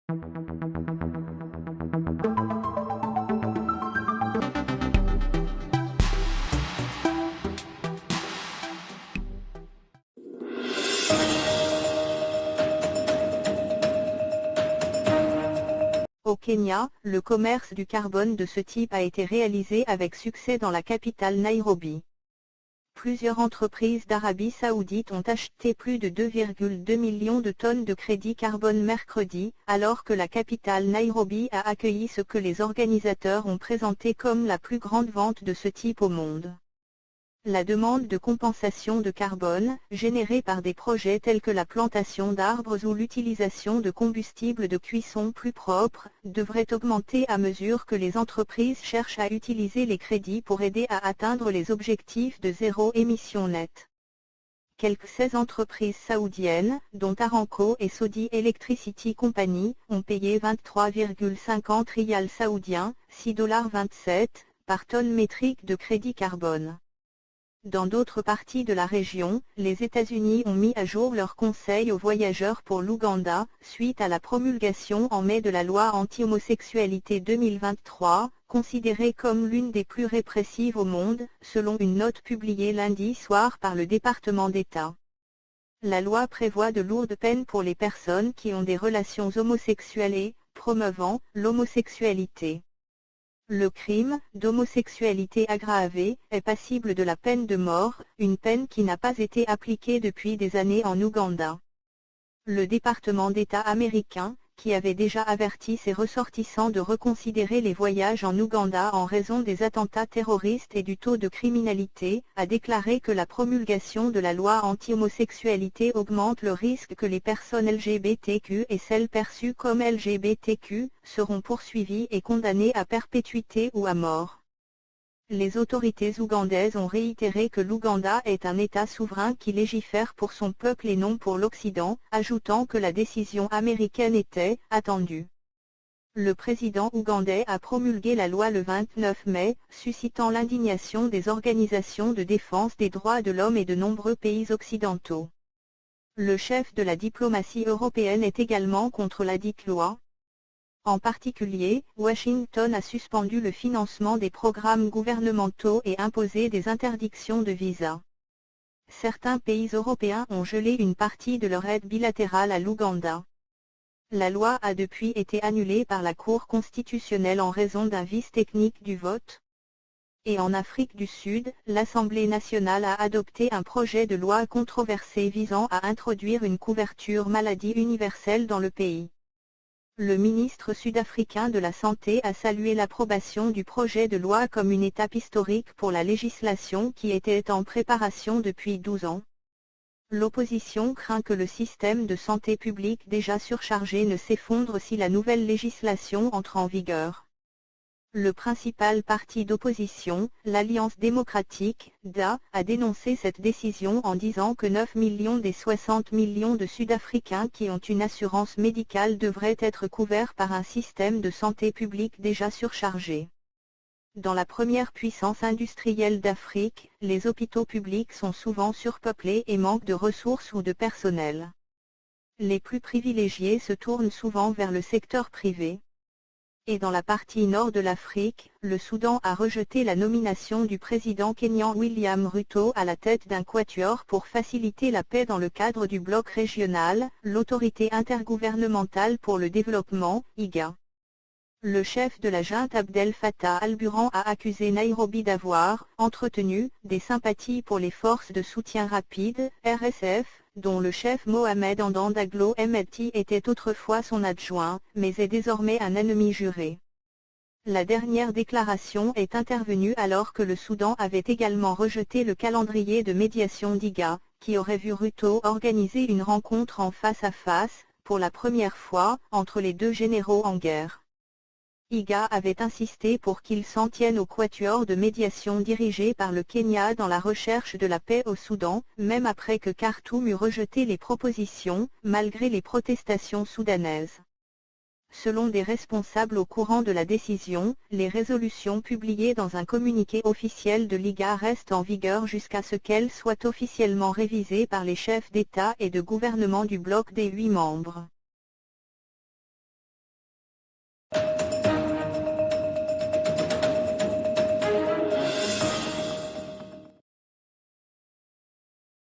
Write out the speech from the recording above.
Au Kenya, le commerce du carbone de ce type a été réalisé avec succès dans la capitale Nairobi. Plusieurs entreprises d'Arabie Saoudite ont acheté plus de 2,2 millions de tonnes de crédit carbone mercredi, alors que la capitale Nairobi a accueilli ce que les organisateurs ont présenté comme la plus grande vente de ce type au monde. La demande de compensation de carbone, générée par des projets tels que la plantation d'arbres ou l'utilisation de combustibles de cuisson plus propres, devrait augmenter à mesure que les entreprises cherchent à utiliser les crédits pour aider à atteindre les objectifs de zéro émission nette. Quelques 16 entreprises saoudiennes, dont Aramco et Saudi Electricity Company, ont payé 23,50 riyals saoudiens, $6,27, par tonne métrique de crédit carbone. Dans d'autres parties de la région, les États-Unis ont mis à jour leurs conseils aux voyageurs pour l'Ouganda, suite à la promulgation en mai de la loi anti-homosexualité 2023, considérée comme l'une des plus répressives au monde, selon une note publiée lundi soir par le département d'État. La loi prévoit de lourdes peines pour les personnes qui ont des relations homosexuelles et, promeuvant, l'homosexualité. Le crime d'homosexualité aggravée est passible de la peine de mort, une peine qui n'a pas été appliquée depuis des années en Ouganda. Le département d'État américain, qui avait déjà averti ses ressortissants de reconsidérer les voyages en Ouganda en raison des attentats terroristes et du taux de criminalité, a déclaré que la promulgation de la loi anti-homosexualité augmente le risque que les personnes LGBTQ et celles perçues comme LGBTQ seront poursuivies et condamnées à perpétuité ou à mort. Les autorités ougandaises ont réitéré que l'Ouganda est un État souverain qui légifère pour son peuple et non pour l'Occident, ajoutant que la décision américaine était attendue. Le président ougandais a promulgué la loi le 29 mai, suscitant l'indignation des organisations de défense des droits de l'homme et de nombreux pays occidentaux. Le chef de la diplomatie européenne est également contre ladite loi. En particulier, Washington a suspendu le financement des programmes gouvernementaux et imposé des interdictions de visa. Certains pays européens ont gelé une partie de leur aide bilatérale à l'Ouganda. La loi a depuis été annulée par la Cour constitutionnelle en raison d'un vice technique du vote. Et en Afrique du Sud, l'Assemblée nationale a adopté un projet de loi controversé visant à introduire une couverture maladie universelle dans le pays. Le ministre sud-africain de la Santé a salué l'approbation du projet de loi comme une étape historique pour la législation qui était en préparation depuis 12 ans. L'opposition craint que le système de santé publique déjà surchargé ne s'effondre si la nouvelle législation entre en vigueur. Le principal parti d'opposition, l'Alliance démocratique, DA, a dénoncé cette décision en disant que 9 millions des 60 millions de Sud-Africains qui ont une assurance médicale devraient être couverts par un système de santé publique déjà surchargé. Dans la première puissance industrielle d'Afrique, les hôpitaux publics sont souvent surpeuplés et manquent de ressources ou de personnel. Les plus privilégiés se tournent souvent vers le secteur privé. Et dans la partie nord de l'Afrique, le Soudan a rejeté la nomination du président kényan William Ruto à la tête d'un quatuor pour faciliter la paix dans le cadre du bloc régional, l'Autorité intergouvernementale pour le développement, IGA. Le chef de la junte Abdel Fattah al-Burhan a accusé Nairobi d'avoir entretenu des sympathies pour les forces de soutien rapide, RSF, dont le chef Mohamed Hamdan Daglo MLT était autrefois son adjoint, mais est désormais un ennemi juré. La dernière déclaration est intervenue alors que le Soudan avait également rejeté le calendrier de médiation d'IGA, qui aurait vu Ruto organiser une rencontre en face à face, pour la première fois, entre les deux généraux en guerre. IGA avait insisté pour qu'il s'en tienne au quatuor de médiation dirigé par le Kenya dans la recherche de la paix au Soudan, même après que Khartoum eut rejeté les propositions, malgré les protestations soudanaises. Selon des responsables au courant de la décision, les résolutions publiées dans un communiqué officiel de l'IGA restent en vigueur jusqu'à ce qu'elles soient officiellement révisées par les chefs d'État et de gouvernement du bloc des 8 membres.